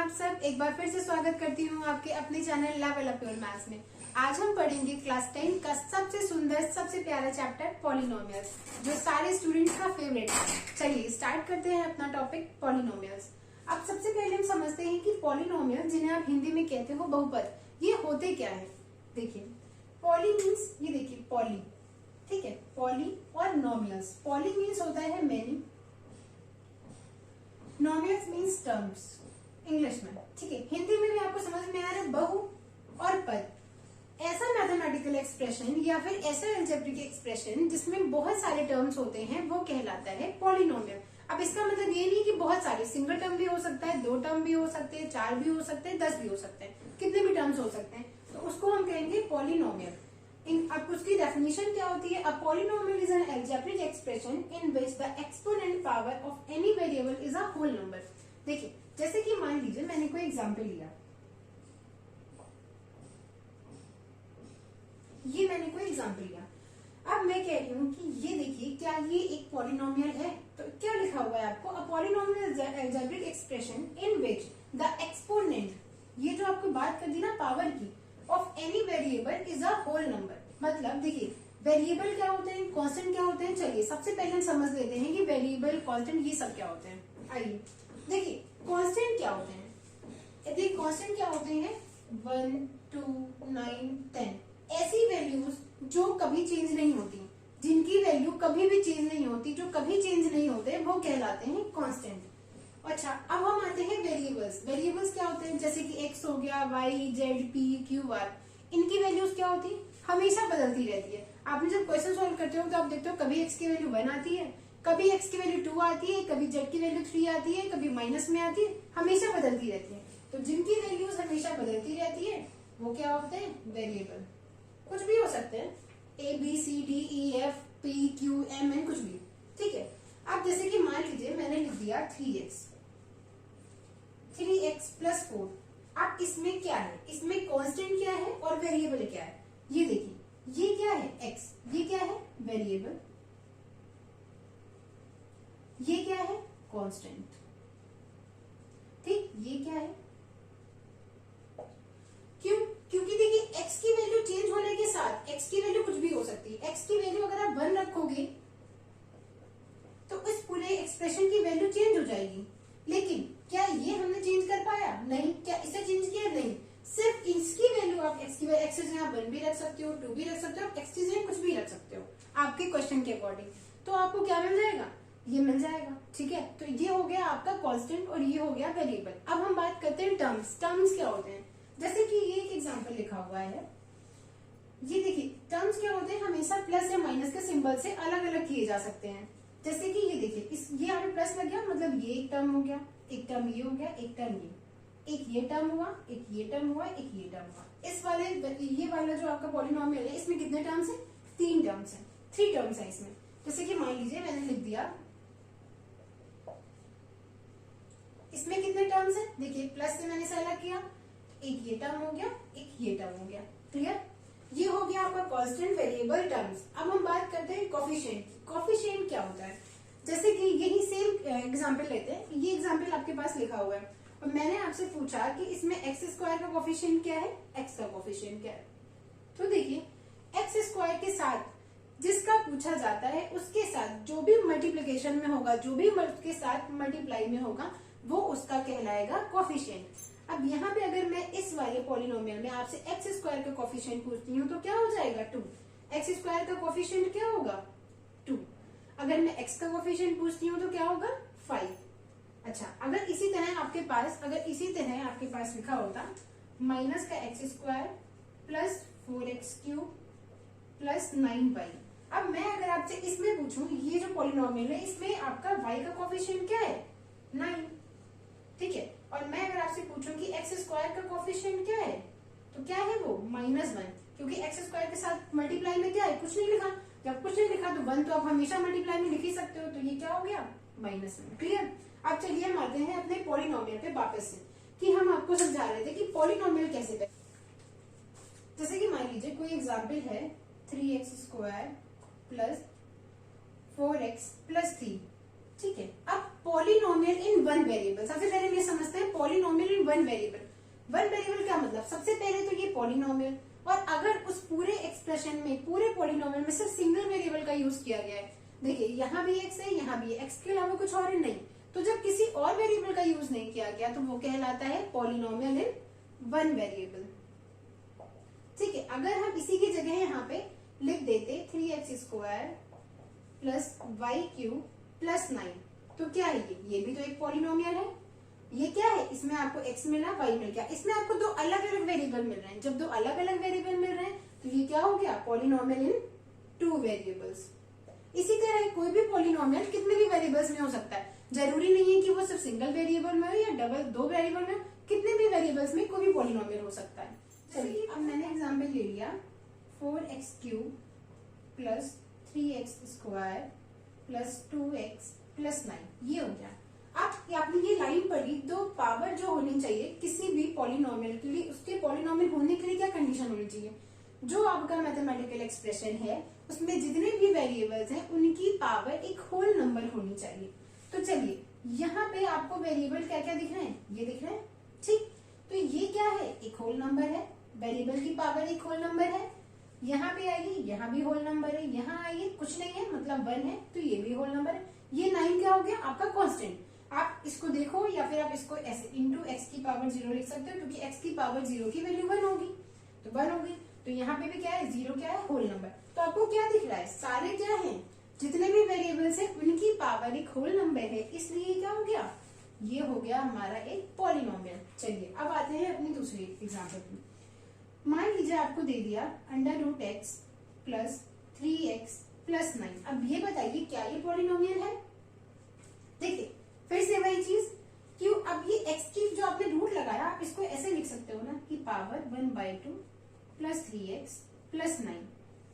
आप सब। एक बार फिर से स्वागत करती हूँ आपके अपने channel level up your maths में। आज हम पढ़ेंगे क्लास 10 का सबसे सुंदर सबसे प्यारा चैप्टर पॉलिनोमियल्स, जो सारे स्टूडेंट्स का फेवरेट है। चलिए स्टार्ट करते हैं अपना टॉपिक पॉलिनोमियल्स। अब सबसे पहले हम समझते हैं कि पॉलिनोमियल, जिन्हें आप हिंदी में कहते हो बहुपद, ये होते क्या है। देखिए पॉली मीन्स, ये देखिए पॉली, ठीक है, पॉली और नोमियल्स। पॉली मीन्स होता है मेनी, नोमियल्स मीन्स टर्म्स इंग्लिश में, ठीक है। हिंदी में भी आपको समझ में आ रहा है बहु और पद। ऐसा मैथमेटिकल एक्सप्रेशन या फिर ऐसा अलजेब्रिक एक्सप्रेशन जिसमें बहुत सारे टर्म्स होते हैं वो कहलाता है पॉलिनोमियल। अब इसका मतलब ये नहीं कि बहुत सारे, सिंगल टर्म भी हो सकता है, 2 टर्म भी हो सकते हैं, 4 भी हो सकते हैं, 10 भी हो सकते हैं, कितने भी टर्म्स हो सकते हैं, तो उसको हम कहेंगे पॉलिनोमियल। अब उसकी डेफिनेशन क्या होती है? A polynomial is an algebraic expression in which the exponent power of any variable is a whole number. देखिए जैसे कि मान लीजिए मैंने कोई एग्जांपल लिया, ये मैंने कोई एग्जांपल लिया। अब मैं कह रही हूँ कि ये देखिए, क्या ये एक पॉलिनोमियल है? तो क्या लिखा हुआ है आपको? A polynomial algebraic expression in which the exponent, ये जो आपको बात कर दी ना पावर की, of any variable is a whole number. मतलब देखिए वेरिएबल क्या होते हैं, कांस्टेंट क्या होते हैं। चलिए सबसे पहले हम समझ लेते हैं कि वेरिएबल, कांस्टेंट, ये सब क्या होते हैं। आइए देखिए कांस्टेंट क्या होते हैं। देखिए कांस्टेंट क्या होते हैं? 1, 2, 9, 10 ऐसी वैल्यूज जो कभी चेंज नहीं होती, जिनकी वैल्यू कभी भी चेंज नहीं होती, जो कभी चेंज नहीं होते, वो कहलाते हैं कांस्टेंट। अच्छा अब हम आते हैं वेरिएबल्स। वेरिएबल्स क्या होते हैं? जैसे कि x हो गया, y, z, p, q, r, इनकी वैल्यूज क्या होती है? हमेशा बदलती रहती है। आपने जब क्वेश्चन सॉल्व करते हो तो आप देखते हो कभी x की वैल्यू 1 आती है, कभी x की वैल्यू 2 आती है, कभी z की वैल्यू 3 आती है, कभी माइनस में आती है, हमेशा बदलती रहती है। तो जिनकी वैल्यूज हमेशा बदलती रहती है वो क्या होते हैं? वेरिएबल। कुछ भी हो सकते हैं, a b c d e f p q m n, कुछ भी, ठीक है। अब जैसे कि मान लीजिए मैंने लिख दिया 3x प्लस 4। अब इसमें क्या है? इसमें कांस्टेंट क्या है और वेरिएबल क्या है? ये देखिए, ये क्या है? x, ये क्या है? वेरिएबल, ये क्या है? कांस्टेंट, ठीक। ये क्या है? क्यों? क्योंकि देखिए x की वैल्यू चेंज होने के साथ, x की वैल्यू कुछ भी हो सकती है। x की वैल्यू अगर आप 1 रखोगे तो इस पूरे एक्सप्रेशन की वैल्यू चेंज हो जाएगी। लेकिन क्या ये हमने चेंज कर पाया? नहीं। क्या इसे चेंज किया? नहीं। सिर्फ इसकी वैल्यू आप x की वैल्यू, x की जगह आप 1 भी रख सकते हो, 2 भी रख सकते हो, x की जगह कुछ भी रख सकते हो आपके क्वेश्चन के अकॉर्डिंग। तो आपको क्या मिल जाएगा? ये मिल जाएगा, ठीक है। तो ये हो गया आपका कांस्टेंट और ये हो गया वेरिएबल। अब हम बात करते हैं टर्म्स। टर्म्स क्या होते हैं? जैसे कि ये एक एग्जाम्पल लिखा हुआ है, ये देखिए टर्म्स क्या होते हैं? हमेशा प्लस या माइनस के सिंबल से अलग अलग किए जा सकते हैं। जैसे कि ये देखिए, इस ये यहाँ पे प्लस लग गया, मतलब ये एक टर्म हो गया, एक टर्म ये हो गया, एक टर्म एक ये टर्म हुआ, एक ये टर्म हुआ, एक ये टर्म हुआ। इस वाले, ये वाला जो आपका पॉलिनोमियल है, इसमें कितने टर्म्स है? 3 टर्म्स है, 3 टर्म्स है इसमें। जैसे कि मान लीजिए मैंने लिख दिया, इसमें कितने टर्म्स है? देखिए प्लस से मैंने इसे अलग किया, एक ये टर्म हो गया, एक ये टर्म हो गया, क्लियर। ये हो गया आपका कांस्टेंट, वेरिएबल, टर्म्स। अब हम बात करते हैं कोफिशिएंट। कोफिशिएंट क्या होता है? जैसे कि यही सेम एग्जांपल लेते हैं, ये एग्जांपल आपके पास लिखा हुआ है और मैंने आपसे पूछा कि इसमें एक्स स्क्वायर का कोफिशिएंट क्या है, एक्स का कोफिशिएंट क्या है। तो देखिए एक्स स्क्वायर के साथ जिसका पूछा जाता है उसके साथ जो भी मल्टीप्लीकेशन में होगा, जो भी उसके साथ मल्टीप्लाई में होगा, वो उसका कहलाएगा कोफिशिएंट। अब यहाँ पे अगर मैं इस वाले पॉलिनोमियल में आपसे एक्स स्क्वायर का कोफिशिएंट पूछती हूँ तो क्या हो जाएगा? 2। एक्स स्क्वायर का कोफिशिएंट क्या होगा? 2। अगर मैं एक्स का कोफिशिएंट पूछती हूँ तो क्या होगा? 5। अच्छा अगर इसी तरह आपके पास लिखा होता माइनस का x square plus 4x cube plus 9y। अब मैं अगर आपसे इसमें पूछूं, ये जो पॉलिनोमियल है इसमें आपका y का कोफिशिएंट क्या है? 9, ठीक है। और मैं अगर आपसे पूछूं कि एक्स स्क्वायर का कोफिशिएंट क्या है, तो क्या है वो? -1, क्योंकि एक्स स्क्वायर के साथ मल्टीप्लाई में क्या है? कुछ नहीं लिखा। जब कुछ नहीं लिखा तो 1 तो आप हमेशा मल्टीप्लाई में लिख ही सकते हो, तो ये क्या हो गया? -1, क्लियर। अब चलिए हम आते हैं अपने पॉलिनोमियल पे वापस से, कि हम आपको समझा रहे थे कि पॉलिनोमियल कैसे करें। जैसे कि मान लीजिए कोई एग्जाम्पल है 3x square plus 4x plus 3, ठीक है। अब पॉलिनोमियल इन 1 वेरिएबल, सबसे पहले ये समझते हैं polynomial in one variable. One variable क्या मतलब, सबसे पहले तो ये पॉलिनोमियल, और अगर उस पूरे एक्सप्रेशन में, पूरे पॉलिनोमियल में सिर्फ सिंगल वेरिएबल का यूज किया गया है, देखिए यहाँ भी एक्स है, यहाँ भी एक्स के अलावा कुछ और नहीं, तो जब किसी और वेरिएबल का यूज नहीं किया गया तो वो कहलाता है पॉलिनोमियल इन वन वेरिएबल। ठीक है, अगर हम इसी की जगह यहाँ पे लिख देते 3x² plus Y cube plus 9, तो क्या है ये भी तो एक पॉलिनोमियल है। ये क्या है, इसमें आपको x मिला, y मिल गया, इसमें आपको दो अलग अलग वेरिएबल मिल रहे हैं। जब दो अलग अलग वेरिएबल मिल रहे हैं तो ये क्या हो गया, पॉलिनोमियल इन टू वेरिएबल्स। इसी तरह कोई भी पॉलिनोमियल कितने भी वेरिएबल्स में हो सकता है, जरूरी नहीं है कि वो सिर्फ सिंगल वेरिएबल में हो या डबल दो वेरिएबल में, कितने भी वेरिएबल्स में कोई भी पॉलिनोमियल हो सकता है। चलिए अब मैंने एग्जाम्पल ले लिया 4x³ plus 3x² plus 2x plus 9, ये हो गया। अब आपने ये लाइन पढ़ी, दो पावर जो होनी चाहिए किसी भी पॉलिनोमियल के लिए, उसके पॉलिनोमियल होने के लिए क्या कंडीशन होनी चाहिए, जो आपका मैथमेटिकल एक्सप्रेशन है उसमें जितने भी वेरिएबल्स हैं उनकी पावर एक होल नंबर होनी चाहिए। तो चलिए यहाँ पे आपको वेरिएबल क्या क्या दिख रहे हैं, ये दिख रहे हैं, ठीक, तो ये क्या है, एक होल नंबर है, वेरिएबल की पावर एक होल नंबर है, यहाँ पे आएगी, यहाँ भी होल नंबर है, यहाँ आइए कुछ नहीं है मतलब 1 है, तो ये भी होल नंबर है। ये 9 क्या हो गया, आपका कांस्टेंट। आप इसको देखो या फिर आप इसको ऐसे इंटू एक्स की पावर 0 लिख सकते हो, क्योंकि एक्स की पावर 0 की वैल्यू 1 होगी, तो 1 होगी। तो यहाँ पे भी क्या है, 0 क्या है, होल नंबर। तो आपको क्या दिख रहा है, सारे क्या है, जितने भी वेरिएबल्स हैं उनकी पावर एक होल नंबर है, इसलिए क्या हो गया, ये हो गया हमारा एक पॉलिनोमियल। चलिए अब आते हैं अपनी दूसरी एग्जाम्पल में। मान लीजिए आपको दे दिया √x प्लस 3x प्लस 9। अब ये बताइए क्या ये पॉलिनोमियल है। देखिए फिर से वही चीज, क्यों, अब ये x की जो आपने रूट लगाया, आप इसको ऐसे लिख सकते हो ना कि पावर 1/2 प्लस 3x प्लस 9।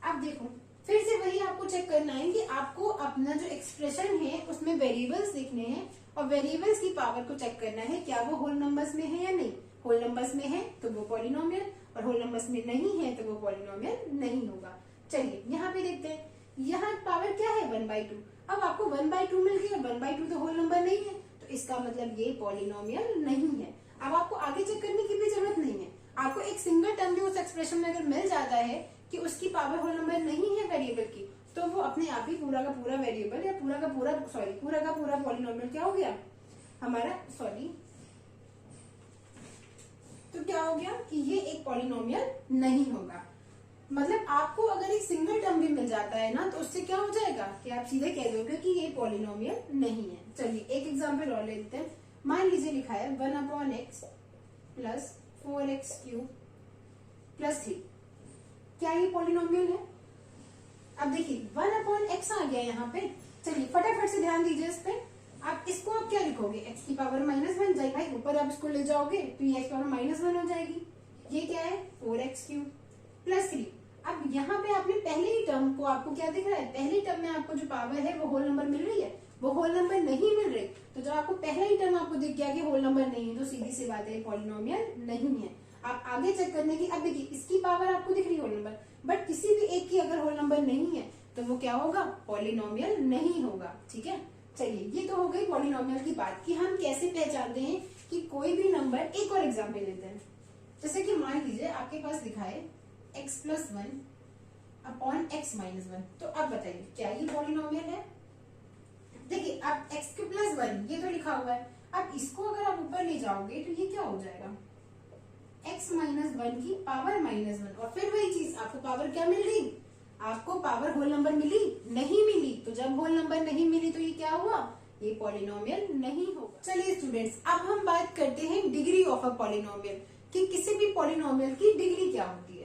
अब देखो फिर से वही आपको चेक करना है कि आपको अपना जो एक्सप्रेशन है उसमें वेरिएबल्स देखने हैं और वेरिएबल्स की पावर को चेक करना है क्या वो होल नंबर्स में है या नहीं। होल नंबर्स में है तो वो पॉलिनोमियल, और होल नंबर्स में नहीं है तो वो पॉलिनोमियल नहीं होगा। चलिए यहाँ पे देखते हैं, यहाँ पावर क्या है 1/2। अब आपको 1/2 मिल गया, 1/2 तो होल नंबर नहीं है, तो इसका मतलब ये पॉलिनोमियल नहीं है। अब आपको आगे चेक करने की भी जरूरत नहीं है, आपको एक सिंगल टर्म भी उस एक्सप्रेशन में अगर मिल जाता है कि उसकी पावर होल नंबर नहीं है वेरिएबल की, तो वो अपने आप ही पूरा का पूरा वेरिएबल या पूरा का पूरा पॉलिनोमियल क्या हो गया हमारा, तो क्या हो गया कि ये एक पॉलिनोमियल नहीं होगा। मतलब आपको अगर एक सिंगल टर्म भी मिल जाता है ना, तो उससे क्या हो जाएगा कि आप सीधे कह दोगे कि ये पॉलिनोमियल नहीं है। चलिए एक एग्जांपल और लेते हैं। मान लीजिए लिखा है 1/x प्लस 4x³ प्लस 3, क्या ये पॉलिनोमियल है। अब देखिए 1/x आ गया यहाँ पे, चलिए फटाफट से ध्यान दीजिए इस पे। आप इसको आप क्या लिखोगे, x की पावर -1 जाएगी भाई, ऊपर आप इसको ले जाओगे तो ये x की पावर -1 हो जाएगी। ये क्या है 4x³ प्लस 3। अब यहाँ पे आपने पहले ही टर्म को, आपको क्या दिख रहा है, पहले टर्म में आपको जो पावर है वो होल नंबर मिल रही है, वो होल नंबर नहीं मिल रही। तो जब आपको पहला ही टर्म आपको दिख गया कि होल नंबर नहीं है, तो सीधी सी बात है पॉलिनोमियल नहीं है। आप आगे चेक करने की, अब देखिए इसकी पावर आपको दिख रही है होल नंबर, बट किसी भी एक की अगर होल नंबर नहीं है तो वो क्या होगा, पॉलिनोमियल नहीं होगा। ठीक है, चलिए ये तो हो गई पॉलिनोमियल की बात कि हम कैसे पहचानते हैं कि कोई भी नंबर। एक और एग्जाम्पल लेते हैं, जैसे कि मान लीजिए आपके पास लिखा है x+1 अपॉन x-1, तो अब बताइए क्या ये पॉलिनोमियल है। देखिए अब x+1 ये तो लिखा हुआ है, अब इसको अगर आप ऊपर ले जाओगे तो ये क्या हो जाएगा, x-1 की पावर -1, और फिर वही चीज आपको पावर क्या मिल रही, आपको पावर होल नंबर मिली नहीं मिली। तो जब होल नंबर नहीं मिली तो ये क्या हुआ, ये पॉलिनोमियल नहीं होगा। चलिए स्टूडेंट्स, अब हम बात करते हैं डिग्री ऑफ अ पॉलिनोमियल, कि किसी भी पॉलिनोमियल की डिग्री क्या होती है।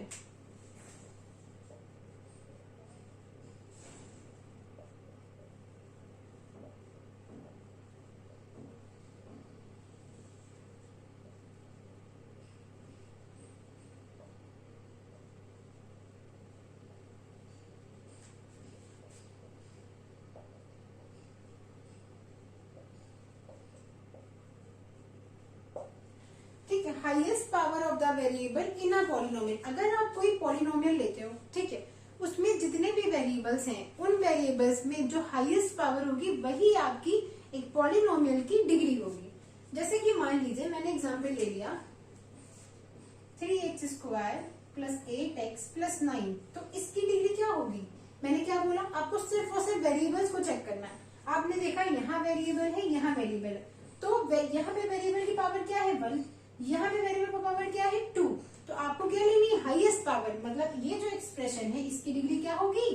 Highest power of the variable in a polynomial. अगर आप कोई पॉलिनोमियल लेते हो, ठीक है, उसमें जितने भी वेरिएबल्स हैं उन वेरिएबल्स में जो हाईएस्ट पावर होगी वही आपकी एक पॉलिनोमियल की डिग्री होगी। जैसे कि मान लीजिए मैंने एग्जाम्पल ले लिया 3x square plus 8x plus 9, तो इसकी डिग्री क्या होगी? मैंने क्या बोला, आपको सिर्फ और सिर्फ वेरिएबल्स को चेक करना है। आपने देखा यहाँ वेरिएबल है, यहाँ वेरिएबल है, तो यहाँ पे वेरिएबल की पावर क्या है 1, यहाँ पे वेरिएबल की पावर क्या है 2, तो आपको क्या लेनी है हाईएस्ट पावर, मतलब ये जो एक्सप्रेशन है इसकी डिग्री क्या होगी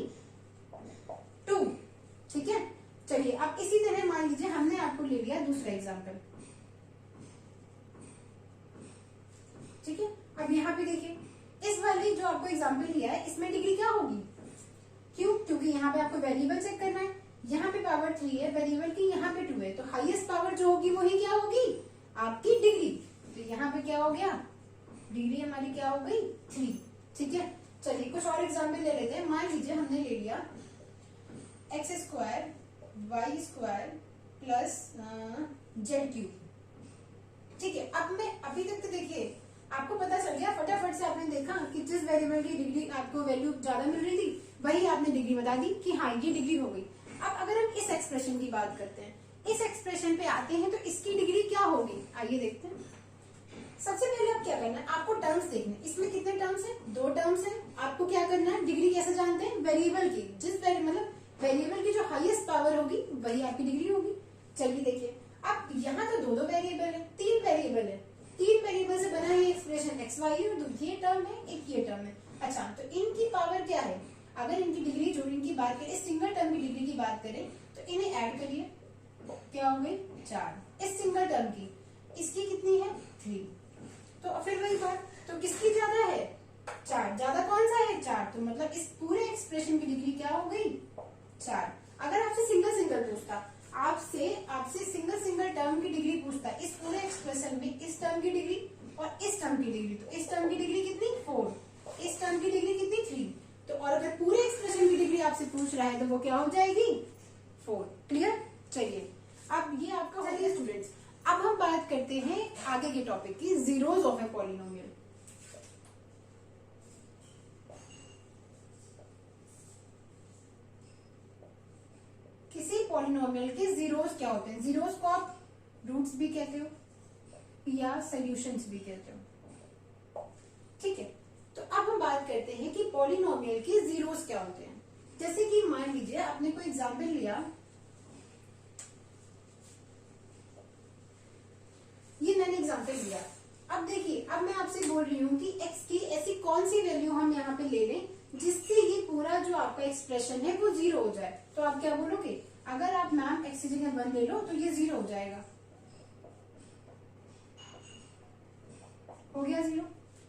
2। ठीक है, चलिए अब इसी तरह मान लीजिए हमने आपको ले लिया दूसरा एग्जाम्पल। ठीक है, अब यहाँ पे देखिए इस वाली जो आपको एग्जाम्पल लिया है इसमें डिग्री क्या होगी, क्यों? क्योंकि यहाँ पे आपको वेरिएबल चेक करना है, यहाँ पे पावर 3 है वेरिएबल की, यहाँ पे 2 है, तो हाईएस्ट पावर जो होगी वही क्या होगी आपकी डिग्री। तो यहाँ पे क्या हो गया, डिग्री हमारी क्या हो गई 3। ठीक है, चलिए कुछ और एग्जाम्पल ले लेते हैं। मान लीजिए हमने ले लिया x square y square plus z cube. ठीक है, अब मैं अभी तक तो देखिए आपको पता चल गया, फटाफट से आपने देखा कि जिस वेरिएबल की डिग्री आपको वैल्यू ज्यादा मिल रही थी वही आपने डिग्री बता दी कि हाँ ये डिग्री हो गई। अब अगर हम इस एक्सप्रेशन की बात करते हैं, इस एक्सप्रेशन पे आते हैं तो इसकी डिग्री क्या होगी, आइए देखते हैं। सबसे पहले आप क्या करना है, आपको टर्म्स देखने, इसमें कितने टर्म्स है 2 टर्म्स है। आपको क्या करना है, डिग्री कैसे जानते हैं, वेरिएबल की, जिस मतलब वेरिएबल की जो हाईएस्ट पावर होगी वही आपकी डिग्री होगी। चलिए देखिए, अब यहाँ तो 2 वेरिएबल है, 3 वेरिएबल है, 3 वेरिएबल से बना है एक्सप्रेशन एक्स वाई, और ये टर्म है एक ये टर्म है। अच्छा, तो इनकी पावर क्या है, अगर इनकी डिग्री जो इनकी बात करें, इस सिंगल टर्म की डिग्री की बात करें तो इन्हें ऐड करिए, क्या हो गई 4। इस सिंगल टर्म की, इसकी कितनी है 3, तो फिर वही बात, तो किसकी ज्यादा है 4, ज्यादा कौन सा है 4, तो मतलब इस पूरे एक्सप्रेशन की डिग्री क्या हो गई 4। अगर आपसे सिंगल सिंगल पूछता, आपसे सिंगल टर्म की डिग्री पूछता, इस पूरे एक्सप्रेशन में इस टर्म की डिग्री और इस टर्म की डिग्री, तो इस टर्म की डिग्री कितनी 4, इस टर्म की डिग्री कितनी 3, तो और अगर पूरे एक्सप्रेशन की डिग्री आपसे पूछ रहा है तो वो क्या हो जाएगी 4। क्लियर? चलिए अब ये आपका हो गया स्टूडेंट्स। अब हम बात करते हैं आगे के टॉपिक की, जीरोस ऑफ ए पॉलिनोमियल। किसी पॉलिनोमियल के जीरोस क्या होते हैं, जीरोस को आप रूट्स भी कहते हो या सॉल्यूशंस भी कहते हो। ठीक है, तो अब हम बात करते हैं कि पॉलिनोमियल के जीरोस क्या होते हैं। जैसे कि मान लीजिए आपने कोई एग्जाम्पल लिया, ये मैंने एग्जाम्पल लिया। अब देखिए, अब मैं आपसे बोल रही हूँ कि x की ऐसी कौन सी वैल्यू हम यहाँ पे ले लें जिससे ये पूरा जो आपका एक्सप्रेशन है वो 0 हो जाए। तो आप क्या बोलोगे, अगर आप मैम x की जगह 1 ले लो तो ये 0 हो जाएगा, हो गया 0।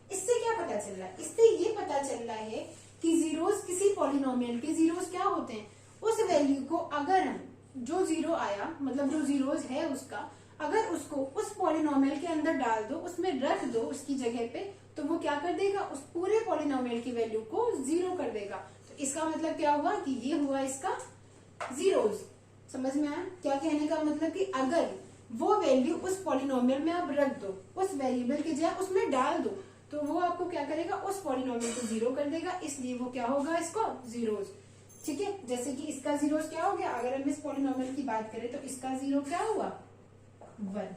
इससे क्या पता चल रहा है, इससे ये पता चल रहा है कि जीरोस, किसी पॉलिनोमियल के जीरोस क्या होते हैं, उस वैल्यू को अगर हम जो 0 आया, मतलब जो जीरोस है उसका, अगर उसको उस पॉलिनोमियल के अंदर डाल दो, उसमें रख दो उसकी जगह पे, तो वो क्या कर देगा, उस पूरे पॉलिनोमियल की वैल्यू को 0 कर देगा। तो इसका मतलब क्या हुआ कि ये हुआ इसका जीरोस। समझ में आया क्या कहने का मतलब, कि अगर वो वैल्यू उस पॉलिनोमियल में आप रख दो, उस वेरिएबल की जगह उसमें डाल दो, तो वो आपको क्या करेगा, उस पॉलिनोमियल को 0 कर देगा, इसलिए वो क्या होगा इसको जीरोस। ठीक है, जैसे कि इसका जीरोस क्या हो गया, अगर हम इस पॉलिनोमियल की बात करें तो इसका 0 क्या हुआ 1।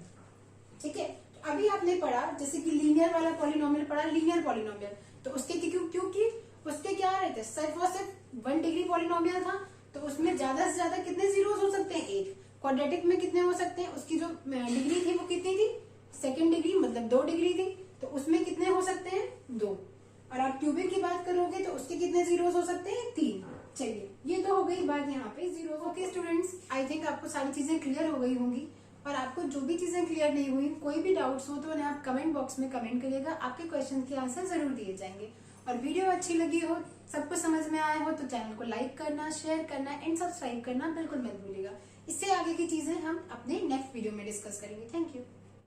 ठीक है, तो अभी आपने पढ़ा जैसे कि लीनियर वाला पॉलिनोमियल पढ़ा, लीनियर पॉलिनोमियल, तो उसके क्योंकि उसके क्या रहते हैं, सिर्फ और सिर्फ 1 डिग्री पॉलिनोमियल था, तो उसमें ज्यादा से ज्यादा कितने जीरोस हो सकते हैं 1। क्वाड्रेटिक में कितने हो सकते हैं, उसकी जो डिग्री थी वो कितनी थी, 2nd डिग्री, मतलब 2 डिग्री थी, तो उसमें कितने हो सकते हैं 2। और आप क्यूबिक की बात करोगे तो उसके कितने जीरोस हो सकते हैं 3। चलिए, ये तो हो गई बात यहाँ पे zero. Okay students, I think आपको सारी चीजें क्लियर हो गई होंगी, और आपको जो भी चीजें क्लियर नहीं हुई, कोई भी डाउट्स हो तो उन्हें आप कमेंट बॉक्स में कमेंट करिएगा, आपके क्वेश्चन के आंसर जरूर दिए जाएंगे। और वीडियो अच्छी लगी हो, सब कुछ समझ में आया हो तो चैनल को लाइक करना, शेयर करना एंड सब्सक्राइब करना बिल्कुल मत भूलिएगा। इससे आगे की चीजें हम अपने नेक्स्ट वीडियो में डिस्कस करेंगे। Thank you.